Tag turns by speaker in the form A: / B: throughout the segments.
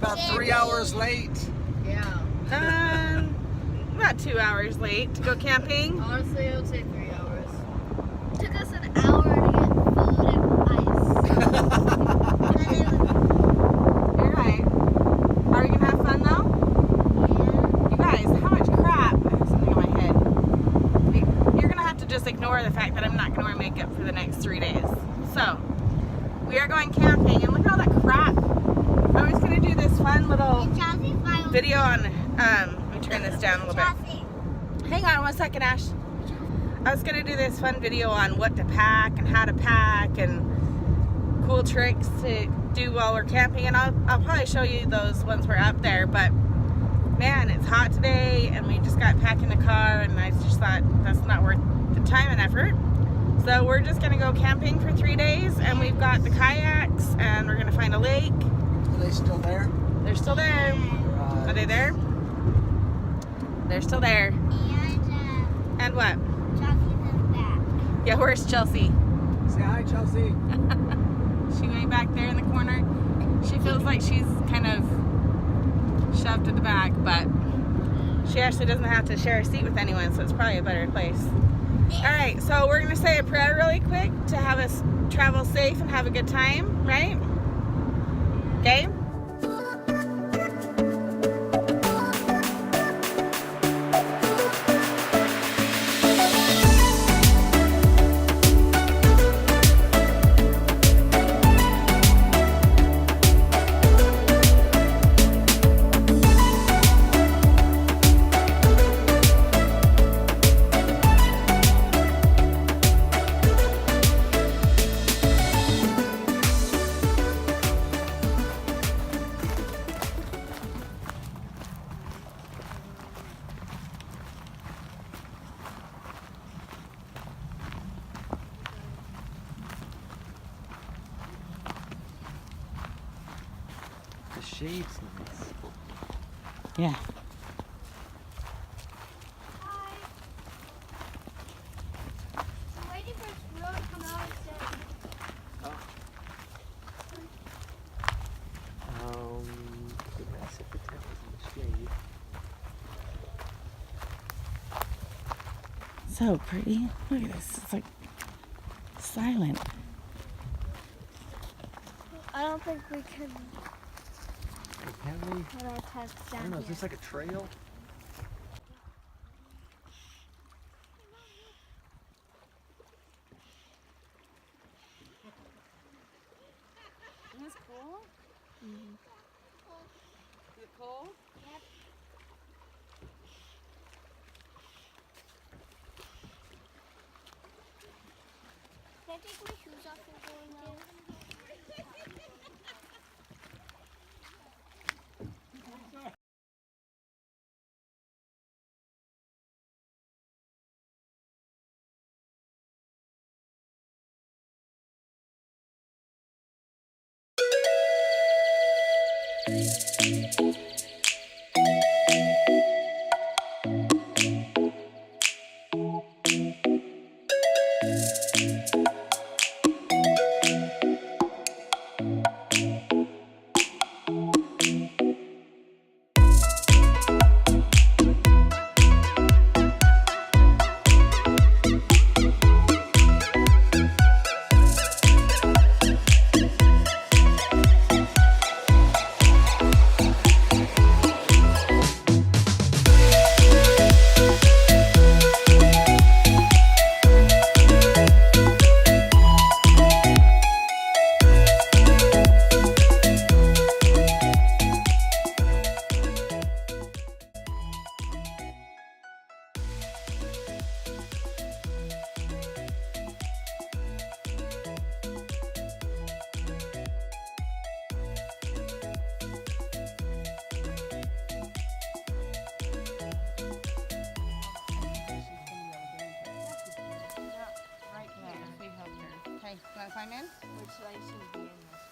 A: about 3 hours late.
B: Yeah.
C: About 2 hours late to go camping.
B: Honestly, I would say 3 hours.
D: It took us an hour to get food and ice.
C: You're right. Are we gonna have fun though? You guys, how much crap? I have something on my head. You're gonna have to just ignore the fact that I'm not gonna wear makeup for the next 3 days. So, we are going camping, and look at all that crap. I was gonna do this fun little video on, let me turn this down a little bit. Hang on 1 second, Ash. I was gonna do this fun video on what to pack and how to pack and cool tricks to do while we're camping, and I'll probably show you those once we're up there. But man, it's hot today, and we just got packed in the car, and I just thought that's not worth the time and effort. So we're just gonna go camping for 3 days, and we've got the kayaks, and we're gonna find a lake.
A: Are they still there?
C: They're still there.
A: Right.
C: Are they there? They're still there. And what?
D: Chelsea's is back.
C: Yeah, where's Chelsea?
A: Say hi, Chelsea.
C: She way back there in the corner. She feels like she's kind of shoved to the back, but she actually doesn't have to share a seat with anyone, so it's probably a better place. Alright, so we're going to say a prayer really quick to have us travel safe and have a good time, right? Okay?
A: The shade's nice.
C: Yeah.
D: I'm waiting for Squirrel to come out and say.
A: It'd be nice if the tent was in the shade.
C: So pretty. Look at this. It's like silent.
D: I don't think we can
A: Can we?
D: put our pets
A: I
D: down
A: don't know, is
D: here.
A: this like a trail?
C: Isn't this cool?
D: Mhm.
C: Is it cool?
D: Yep. Can I take my shoes off and go in now?
C: Okay, you want to climb in?
B: Which light should be in this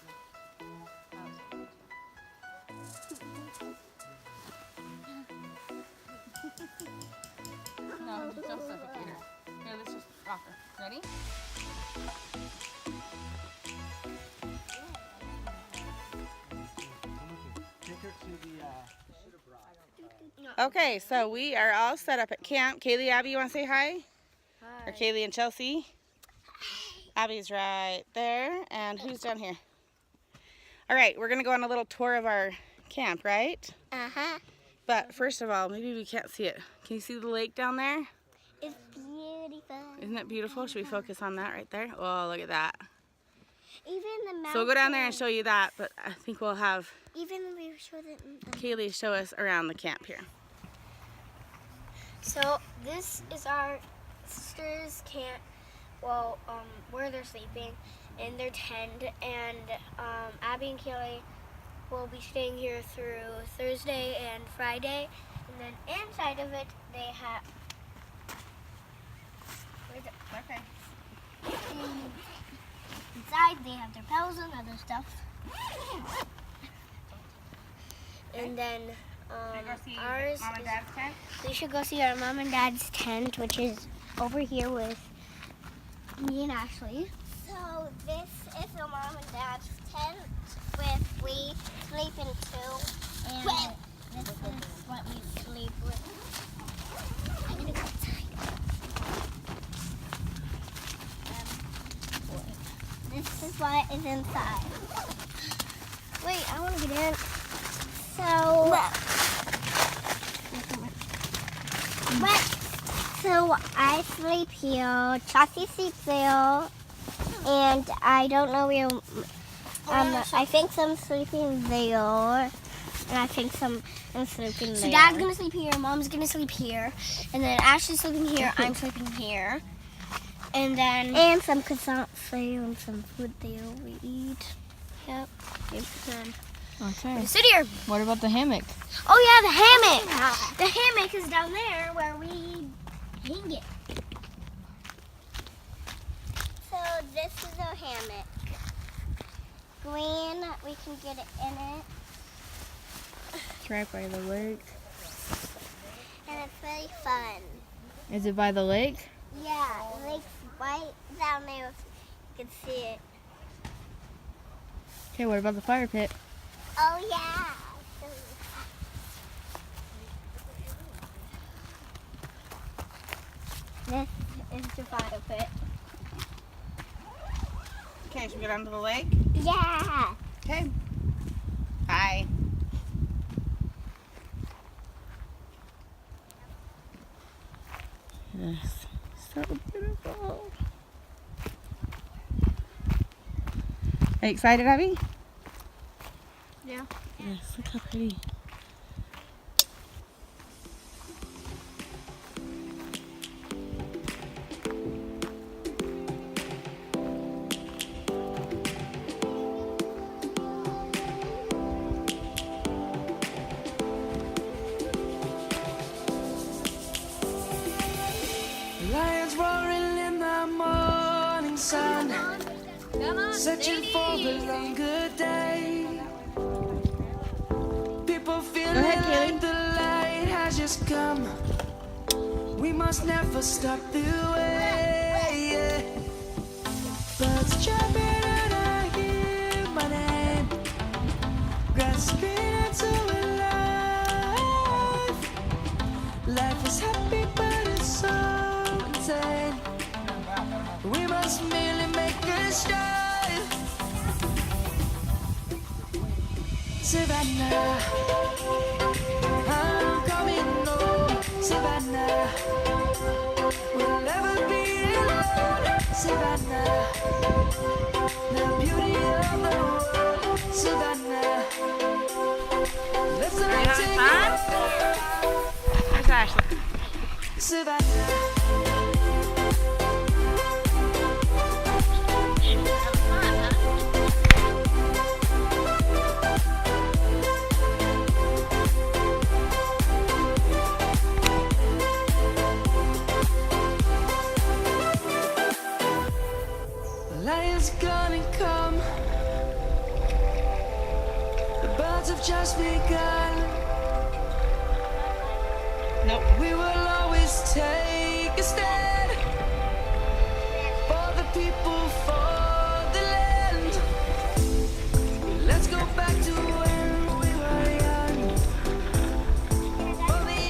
B: one?
C: No, just don't suffocate her. Here, let's just rock her. Ready?
A: Take her
C: Okay, so we are all set up at camp. Kaylee, Abby, you want to say hi? Or Kaylee and Chelsea? Abby's right there. And who's down here? All right, we're going to go on a little tour of our camp, right?
D: Uh-huh.
C: But first of all, maybe we can't see it. Can you see the lake down there?
D: It's beautiful.
C: Isn't it beautiful? Should we focus on that right there? Oh, look at that.
D: Even the mountain.
C: So we'll go down there and show you that, but I think we'll have
D: Even we show the
C: Kaylee show us around the camp here.
D: So this is our sisters' camp. Well, where they're sleeping in their tent, and Abby and Kaylee will be staying here through Thursday and Friday. And then inside of it, they have. Where's it?
C: Okay.
D: Inside, they have their pillows and other stuff. And then ours.
C: Mom and Dad's tent?
D: We should go see our mom and dad's tent, which is over here with me and Ashley. So this is the mom and dad's tent with we sleep in two, and this is what we sleep with. I'm gonna go outside. This is what is inside. Wait, I want to get in. So I sleep here, Chelsea sleeps there, and I don't know where, I think some sleeping there, and I think some I'm sleeping there. So Dad's gonna sleep here, Mom's gonna sleep here, and then Ashley's sleeping here, I'm sleeping here, and then... And some croissants there, and some food there we eat. Yep.
B: Okay.
D: Sit here.
B: What about the hammock?
D: Oh yeah, the hammock. The hammock is down there where we hang it. So this is our hammock. Green, we can get it in it.
B: It's right by the lake.
D: And it's really fun.
B: Is it by the lake?
D: Yeah, the lake's right down there if you can see it.
B: Okay, what about the fire pit?
D: Oh yeah. This is the fire pit.
C: Okay, should we go down to the lake?
D: Yeah.
C: Okay. Bye. Yes, so beautiful. Are you excited, Abby?
D: Yeah.
C: Yes, look how pretty.
E: Lions roaring in the morning sun, searching for the longer day. People feeling like the light has just come. We must never stop the way. Birds chirping and I hear my name, grasping into life. Life is happy, but it's so insane. We must merely make a start. Savannah, I'm coming home. Savannah, we'll never be alone. Savannah, the beauty of the world. Savannah, let's not take it.
C: There's Ashley.
E: Savannah. Lion's gonna come. The birds have just begun.
C: Nope.
E: We will always take a stand for the people, for the land. Let's go back to when we were young. For the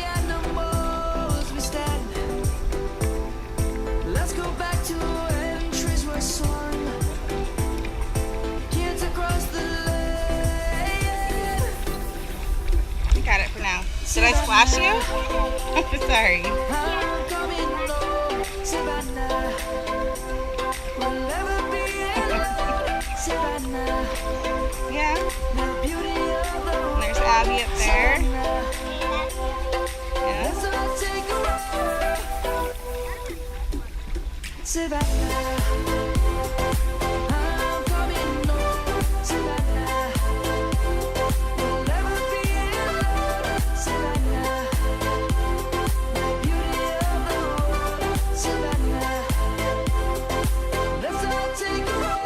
C: Did I splash you? I'm sorry.
E: I'm coming home, Savannah. We'll never be alone, Savannah.
C: Yeah.
E: The beauty of the world,
C: There's Abby up there.
E: Savannah.
C: Yeah.
E: Let's all take a ride, Savannah. I'm coming home, Savannah. We'll never be alone, Savannah. The beauty of the world, Savannah. Let's all take a ride.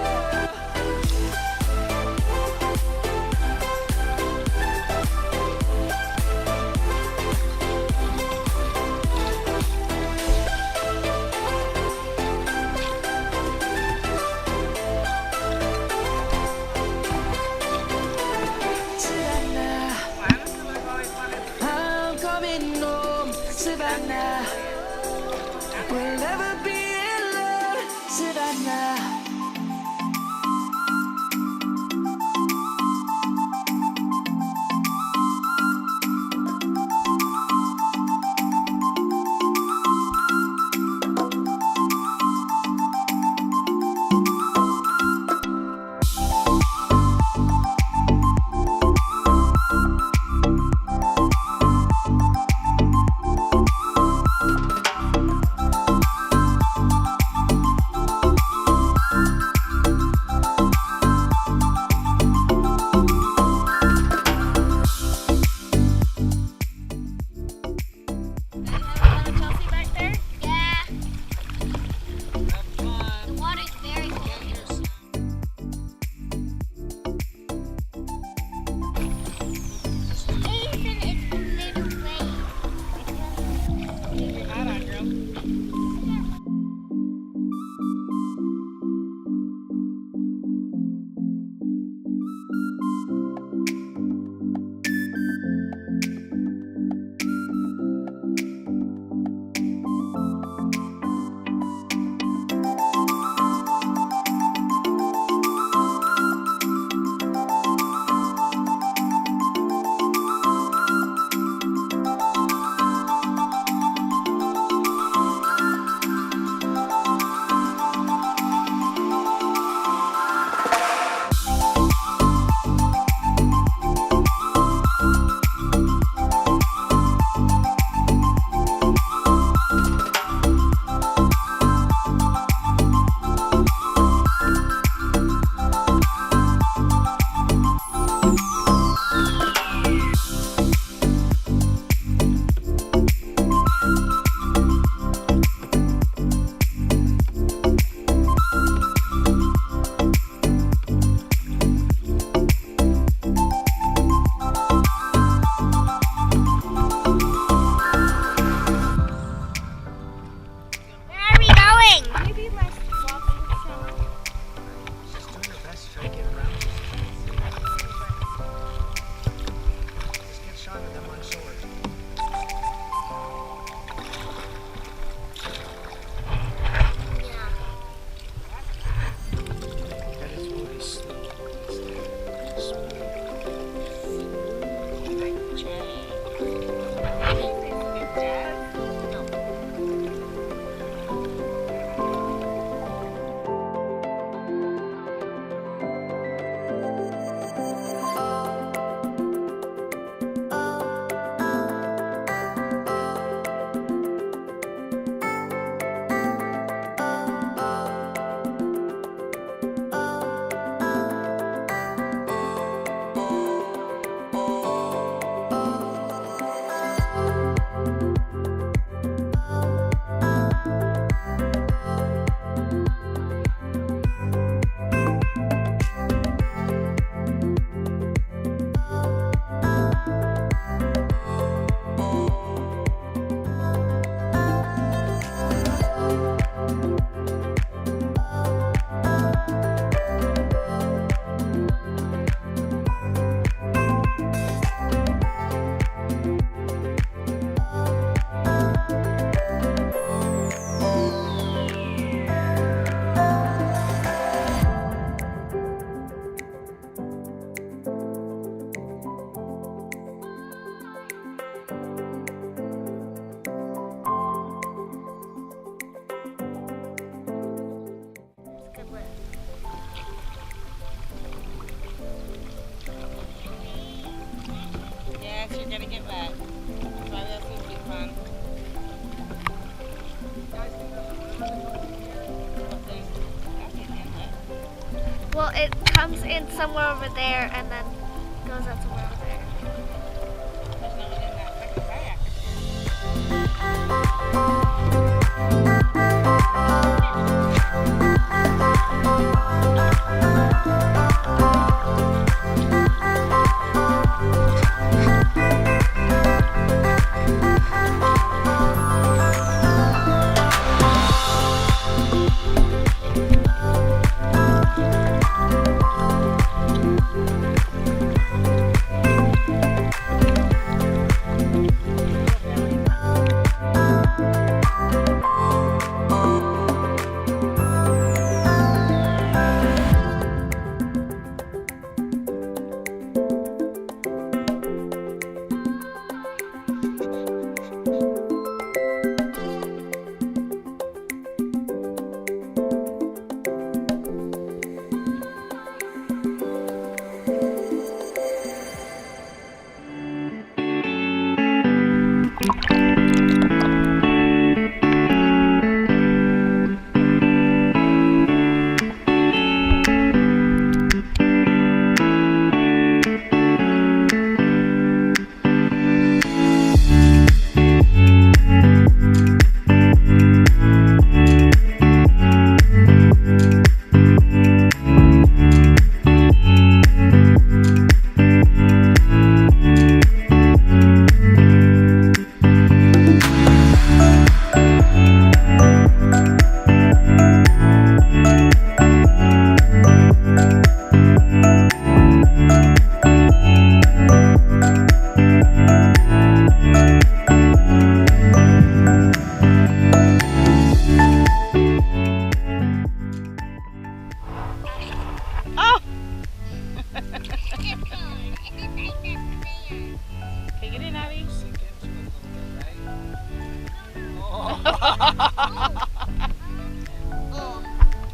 E: Savannah, I'm coming home, Savannah. We'll never be alone, Savannah.
C: kayaks, you're gonna get wet. That's why this will be fun.
F: Well, it comes in somewhere over there and then goes out somewhere over there.
C: There's no one in that second kayak.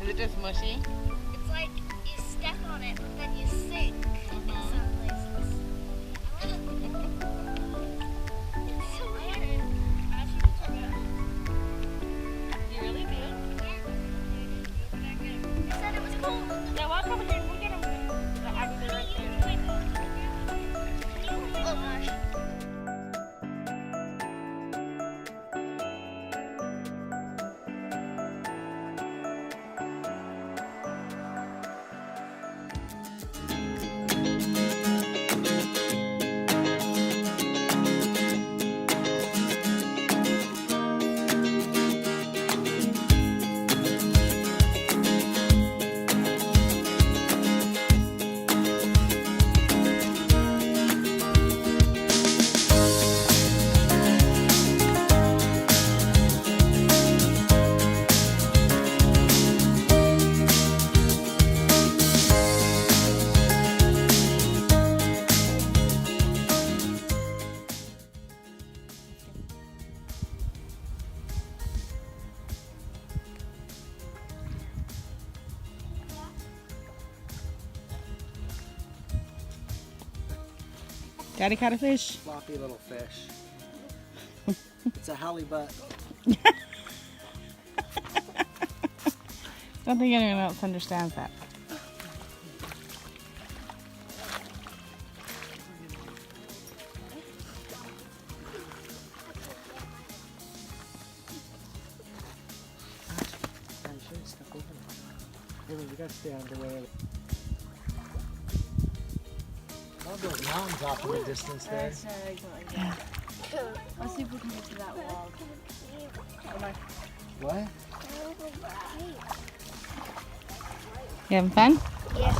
C: Is it just mushy?
F: It's like you step on it, but then you sink in some places. It's so weird.
C: You really do?
F: They said it was cool.
C: Yeah, walk over here and we'll get them. I'll be right there.
F: Oh gosh.
C: Daddy caught a fish.
A: Floppy little fish. It's a halibut.
C: Don't think anyone else understands that.
A: I'm sure it's stuck over there. Hey, we gotta stay out of the way. All those mountains off in the distance there.
B: Yeah. Let's see if we can get to that wall.
A: What?
C: You having fun?
D: Yeah.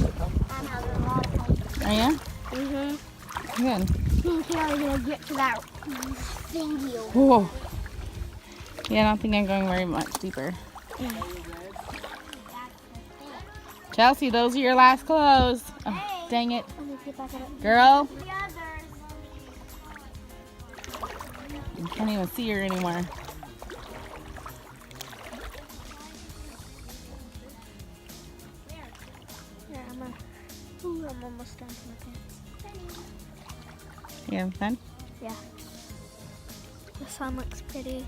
D: I'm having a lot of fun.
C: Are you?
D: Mm-hmm.
C: Good.
D: I think I'm gonna get to that thingy over.
C: Whoa. Yeah, I don't think I'm going very much deeper. Chelsea, those are your last clothes. Oh, dang it.
D: Let me get back on it.
C: Girl,
D: The others.
C: you can't even see her anymore.
D: Yeah, I'm almost down to my pants.
C: Yeah, you, bud?
F: The sun looks pretty.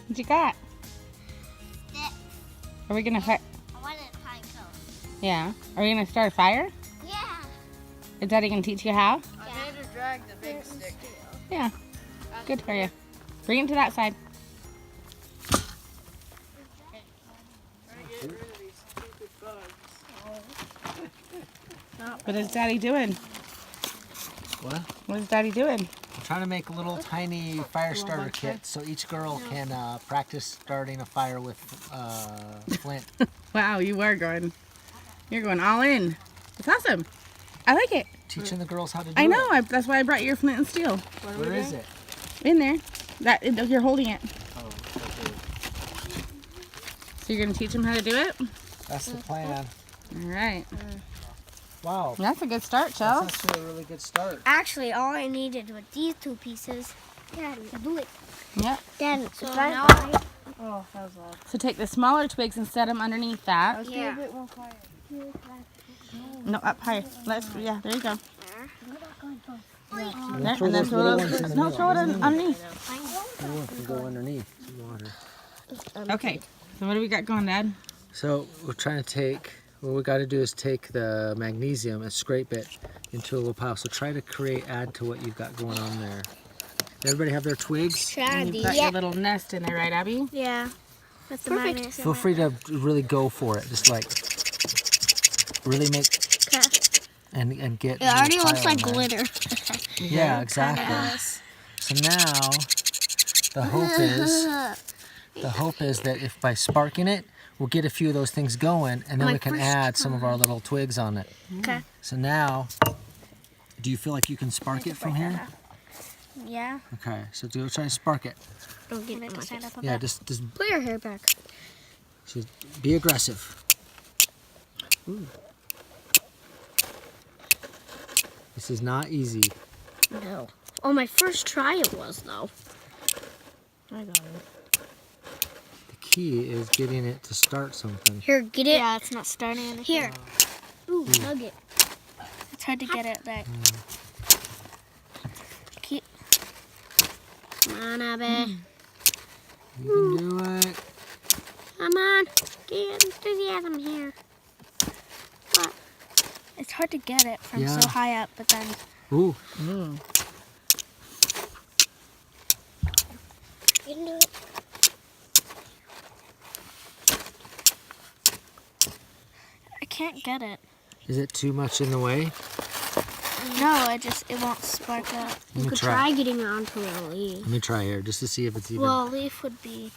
C: What you got? Are we gonna
D: I wanted a pine cone.
C: Yeah. Are we gonna start a fire?
D: Yeah.
C: Is Daddy gonna teach you how?
B: I made her drag the big stick.
C: Yeah. Good for you. Bring it to that side.
B: Get rid of these stupid bugs.
C: What is Daddy doing?
A: What?
C: What is Daddy doing?
A: I'm trying to make a little tiny fire starter kit so each girl can practice starting a fire with flint.
C: Wow, you're going all in. It's awesome. I like it.
A: Teaching the girls how to do
C: I
A: it.
C: know. That's why I brought your flint and steel
A: Where is it?
C: in there. You're holding it.
A: Oh, okay.
C: So you're gonna teach them how to do it.
A: That's the plan.
C: All right.
A: Wow.
C: That's a good start, Chels.
A: That's actually a really good start.
D: Actually, all I needed was these two pieces. Yeah, do it.
C: Yep.
D: Then
F: So
D: if
F: now
B: Oh, that was loud.
C: So take the smaller twigs and set them underneath that.
B: Let's
D: Yeah.
B: be a bit more quiet.
C: No, up higher. Yeah, there you go.
A: And
C: There,
A: throw
C: and then
A: those
C: throw
A: little
C: those.
A: ones in the
C: No,
A: middle.
C: throw it underneath.
A: Little ones can go underneath the water.
C: Okay. So what do we got going, Dad?
A: So we're trying to take, what we got to do is take the magnesium and scrape it into a little pile. So try to add to what you've got going on there. Everybody have their twigs?
C: And you've got your little nest in there, right, Abby?
F: yeah. With the magnets in
A: Feel
F: it.
A: free to really go for it. Just like really make and get.
D: it already
A: your
D: looks
A: pile
D: like
A: in there.
D: glitter.
A: Yeah, exactly. So now the hope is that if by sparking it, we'll get a few of those things going, and then we can add some of our little twigs on it.
F: Okay.
A: So now, do you feel like you can spark it from here?
F: Yeah.
A: Okay, so try to spark it.
F: Don't get it to stand up a
A: Yeah,
F: bit.
A: just
F: Put your hair back.
A: be aggressive. Ooh. This is not easy.
F: No. Oh, my first try it was, though. I got it.
A: The key is getting it to start something.
F: Here, get it. Yeah, it's not starting anything. Here.
D: Ooh, hug it.
F: It's hard to get it back. Keep. Come on, Abby.
A: You can do it.
F: Come on. Get enthusiasm here. What? It's hard to get it from
A: Yeah.
F: so high up, but then.
A: Ooh.
D: You can do it.
F: I can't get it.
A: Is it too much in the way?
F: No, it won't spark up.
A: Let me try.
F: getting it onto a leaf.
A: Let me try here just to see if it's even.
F: Well, a leaf would be.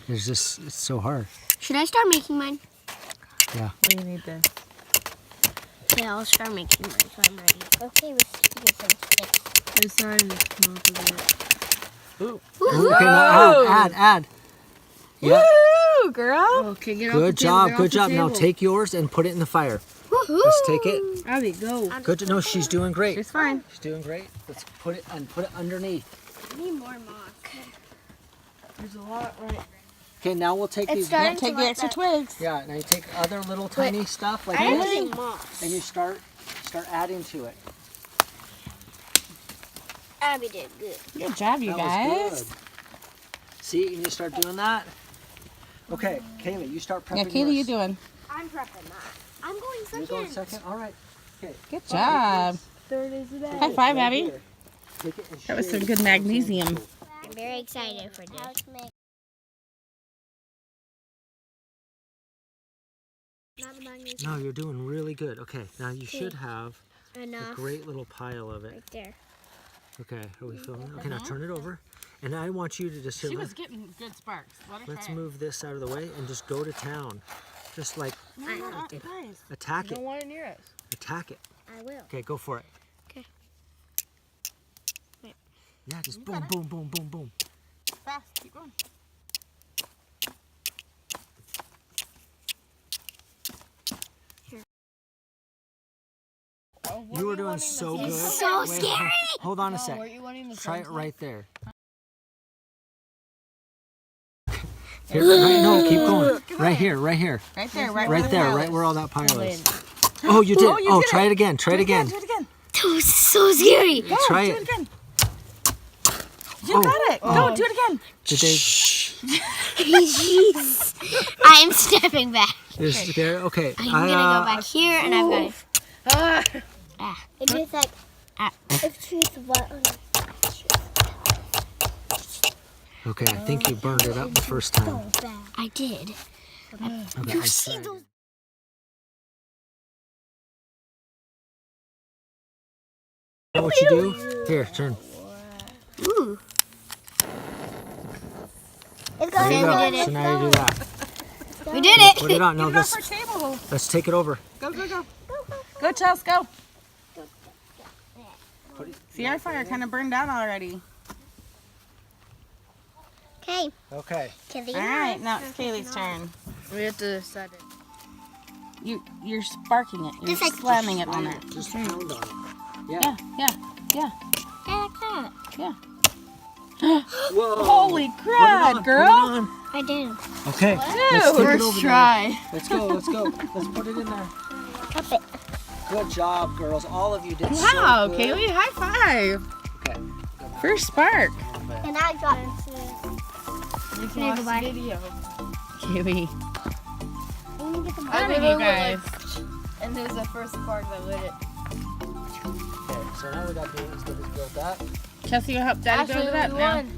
A: It's so hard.
F: Should I start making mine?
A: Yeah.
C: What do you need this?
F: Yeah, I'll start making mine so I'm ready.
D: Okay, let's get some sticks.
B: This side is not the
A: Ooh, okay, now add. Yeah.
C: Woo, girl.
B: Okay, get
A: Good job. Good job. Now take yours and put it in the fire. Let's take it.
B: Abby, go.
A: Good. No, she's doing great.
C: She's fine.
A: She's doing great. Let's put it underneath.
F: I need more mock.
B: There's a lot right.
A: Okay, now we'll take these.
F: starting
C: Take the extra twigs.
A: Yeah, now you take other little tiny stuff like
F: I
A: this,
F: need moss.
A: and you start adding to it.
D: Abby did good.
C: Good job, you
A: That
C: guys.
A: was good. See, and you start doing that. Okay, Kaylee, you start prepping.
C: Yeah, Kaylee, you
A: yours.
C: doing?
D: I'm prepping that. I'm going
A: You're
D: second.
A: going second. All right. Okay.
C: Good job.
B: Third is the best.
C: High five, Abby.
A: Here. Take it and
C: That was
A: share
C: some
A: it.
C: good magnesium.
D: I'm very excited for this.
F: Not the magnesium.
A: No, you're doing really good. Okay, now you should have a
F: Enough.
A: great little pile of it.
F: Right there.
A: Okay, are we filming? Okay, now turn it over. And I want you to just
C: She
A: here,
C: was getting good sparks. Let her
A: let's
C: try it.
A: move this out of the way and just go to town. Just like
C: No, guys.
A: attack
B: Don't
A: it.
B: want it near us.
A: Attack it.
F: I will.
A: Okay, go for it.
F: Okay. Wait.
A: Yeah, just boom, boom, boom, boom, boom.
C: Fast. Keep going.
A: You were doing so good.
D: So
A: Wait,
D: scary.
A: Hold on a
B: No,
A: sec.
B: were you wanting the
A: Try it
B: sunflower?
A: right there. Here, right, no, keep going. Right here, right here.
C: Right there, right,
A: Right
C: where the
A: there,
C: pile
A: right
C: is.
A: where all that pile is. Oh, you did.
C: Oh, you did
A: try
C: it.
A: it again. Try it again.
C: Do it again.
F: That was so scary.
C: Go,
A: Try
C: do
A: it.
C: it again. You
A: Oh.
C: got it. Go, do it again.
A: Did they?
F: Jeez. I'm stepping back.
A: Is there? Okay.
F: I'm gonna go back here and I'm gonna.
D: It's just like if trees wet on it.
A: Okay, I think you burned it up the first time.
F: I did.
A: Okay,
F: You
A: I
F: see
A: tried.
F: those?
A: You know what you do? Here, turn.
F: Ooh.
D: It's
A: There you
D: going
A: go.
F: did it.
A: So now you do that.
F: We did it.
A: Put it on. No,
C: Get it off
A: let's
C: our table.
A: take it over.
C: Go, go, go. Go, Chels, go. See, our fire kind of burned out already.
D: Okay,
A: Okay.
D: Kitty.
C: All right, now it's Kaylee's turn.
B: We have to decide it.
C: You're sparking it. You're
D: Just like-
C: slamming it on there.
A: Just pound on it.
C: Yeah, yeah, yeah,
F: Yeah, like that.
C: yeah.
A: Whoa.
C: Holy crap, girl!
D: I did.
A: Okay. Let's take it
B: First
A: over
B: try.
A: there. Let's go. Let's go. Let's put it in there.
D: Up it.
A: Good job, girls. All of you did
C: Wow,
A: so good.
C: Kaylee, high five.
A: Okay.
C: First spark.
D: And I got it.
B: You
F: Can I go by?
B: video.
C: Kaylee.
D: I'm gonna get the
B: I
C: Proud of you
B: literally
C: guys.
B: And there's the first spark that lit it.
A: Okay. So now we got the ones that have built that.
C: Chelsea, you help Daddy build it up
B: we
C: now.
B: won.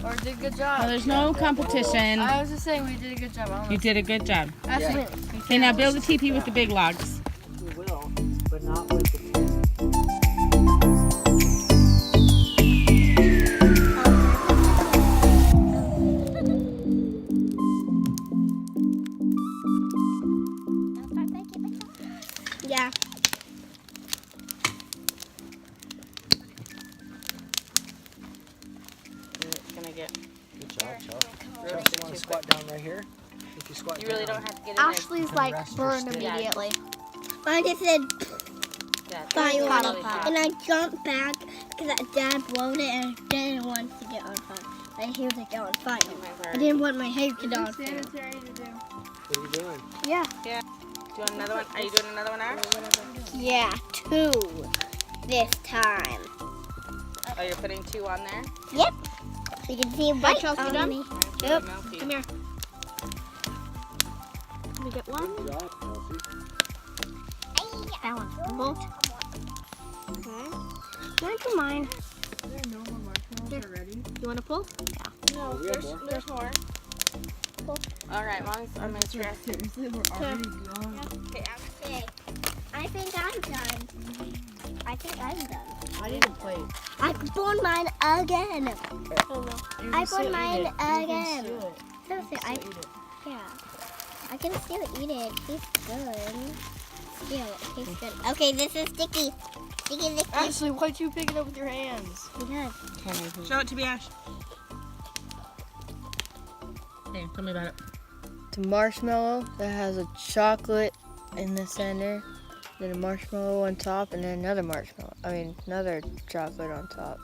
B: Or did a good job.
C: Well, there's no competition.
B: I was just saying we did a good job. I don't
C: You
B: know.
C: did a good job.
B: Ashley,
C: Okay, now build a teepee with the big logs.
A: We will, but not with the.
D: Yeah.
C: It's gonna get.
A: Good job, Chelsea. Chelsea, you want to squat down right here? If you squat
C: You really
A: down,
C: don't have to get in there.
D: Ashley's
A: can
D: like
A: rest your
D: burned
A: stick.
D: immediately. I just said
C: Yeah,
D: fire
C: really
D: on it,
C: hot.
D: and I jumped back because Dad blowed it and I didn't want it to get on fire. But he was like, on fire. I didn't want my hair to get on fire.
B: sanitary to do.
A: What are you doing?
D: Yeah.
C: Doing another one? Are you doing another one, Ash?
D: Yeah, 2 this time.
C: Oh, you're putting 2 on there?
D: Yep. You can see right
F: Chelsea,
D: on
F: done?
D: me.
C: Yep.
F: Come here. Can we get one?
A: Good job, Chelsea.
F: That one. Both.
D: Okay. Look at mine.
B: There are no more marshmallows already.
F: You want to pull?
C: No,
A: we have more.
C: there's more. All right, long as I'm gonna try.
B: Seriously, we're already gone.
D: Okay. I think I'm done. I think I'm done.
B: I need a plate.
D: I burned mine again.
B: You
D: I
B: can still
D: burned
B: eat
D: mine
B: it. You can
D: again.
B: still it.
D: Seriously,
B: Still eat it.
D: yeah. I can still eat it. It tastes good. Yeah, it tastes good. Okay, this is sticky. Sticky.
B: Ashley, why'd you pick it up with your hands?
D: Because
C: Show it to me, Ash. Hey, tell me about it.
B: It's a marshmallow that has a chocolate in the center, then a marshmallow on top, and then another marshmallow. Another chocolate on top.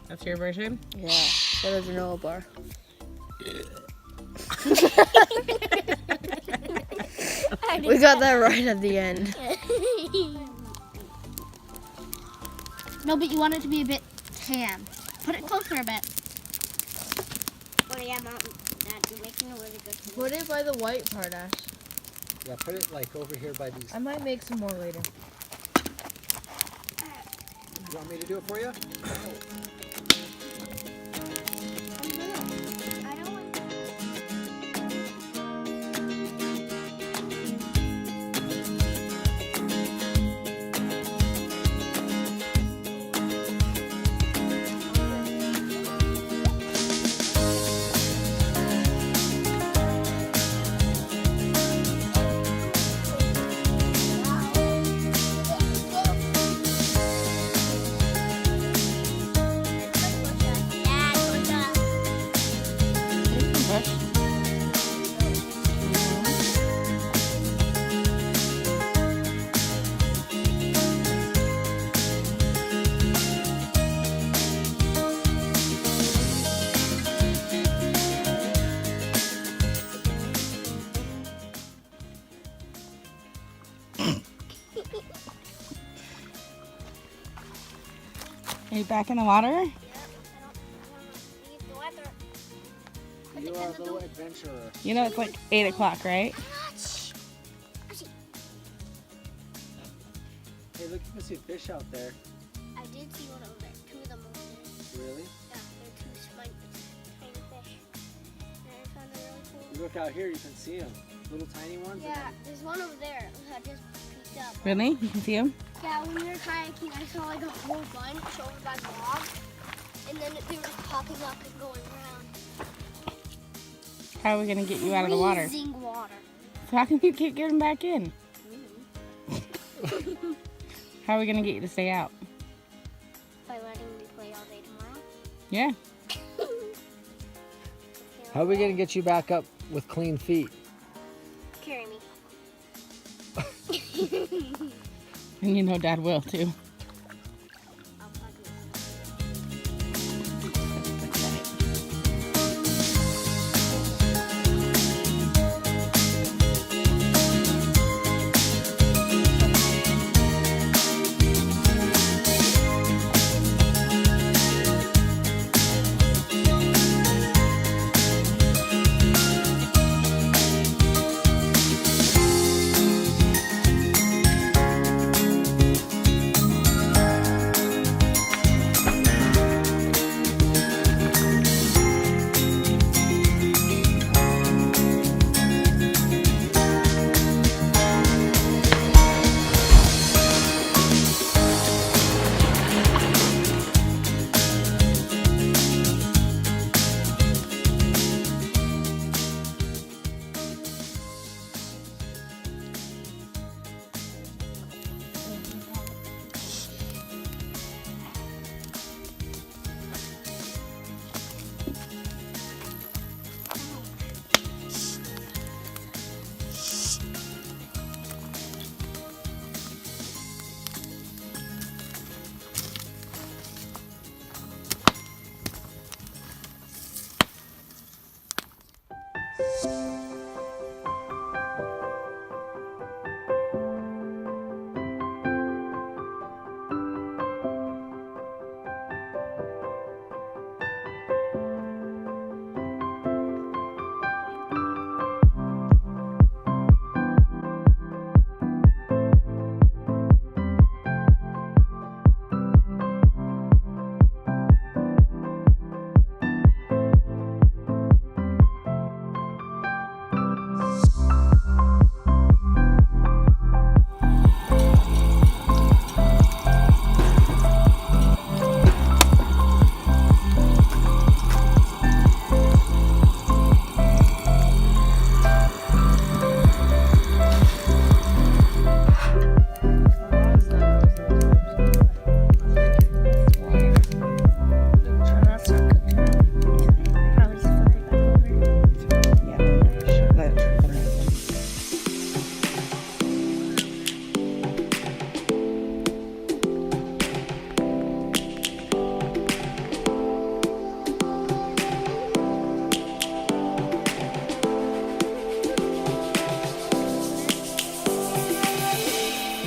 C: That's your version?
B: Yeah, so there's a granola bar. We got that right at the end.
F: No, but you want it to be a bit tan. Put it closer a bit.
D: oh yeah, Mom, Dad, you're making a really good food.
B: Put it by the white part, Ash.
A: Yeah, put it like over here by these.
B: I might make some more later.
A: You want me to do it for you?
D: I don't want
C: Are you back in the water?
A: You are a little adventurer.
C: You know it's like 8 o'clock, right?
A: Hey, look, you can see fish out there.
F: I did see one over there. 2 of them over there.
A: Really?
F: Yeah, they're 2 tiny fish. And I found a really cool.
A: You look out here, you can see them. Little tiny ones.
F: Yeah, there's one over there that just peeked up.
C: Really? You can see them?
F: Yeah, when we were kayaking, I saw like a whole bunch over by the log. And then they were just popping up and going around.
C: How are we going to get you out of the water?
F: Freezing water.
C: So how can you get them back in? How are we going to get you to stay out?
F: By letting me play all day tomorrow.
C: Yeah.
A: How are we going to get you back up with clean feet?
F: Carry me.
C: And you know Dad will too.
F: I'll fucking.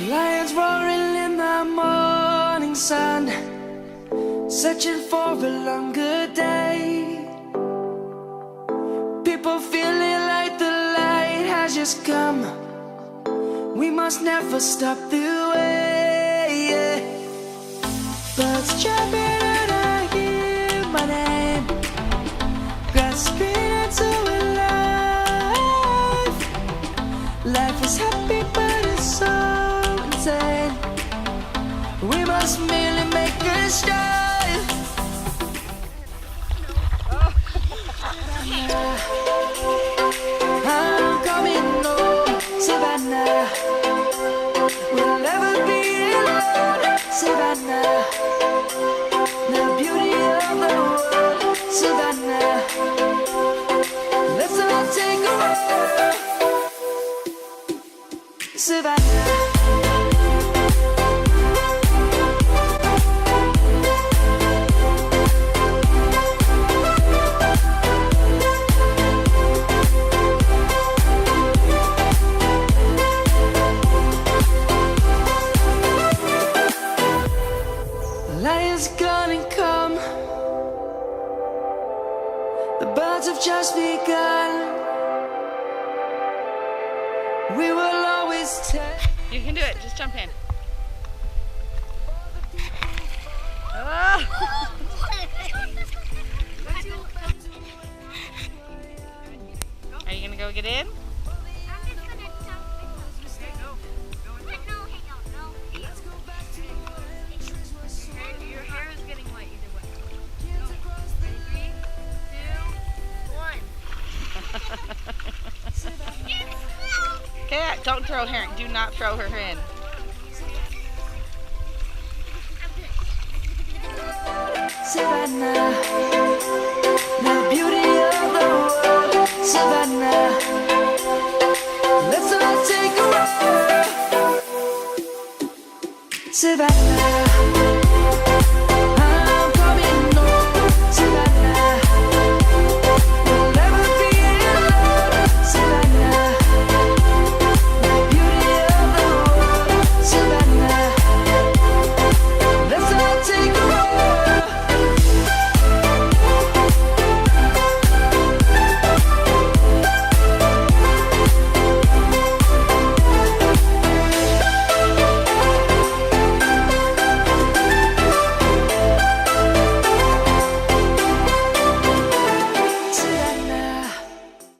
E: Lions roaring in the morning sun, searching for a longer day. People feeling like the light has just come. We must never stop the way. Birds chirping and I hear my name, grasping into a life. Life is happy but it's so insane. We must merely make a start. I'm coming home, Savannah. We'll never be alone, Savannah. begun. We will always take.
C: You can do it. Just jump in. Oh. Are you gonna go get in?
B: Your hair is getting wet either way. Go. 3, 2, 1.
C: Okay, don't throw her. Do not throw her in.
E: Savannah, the beauty of the world. Savannah, let's all take a ride. Savannah.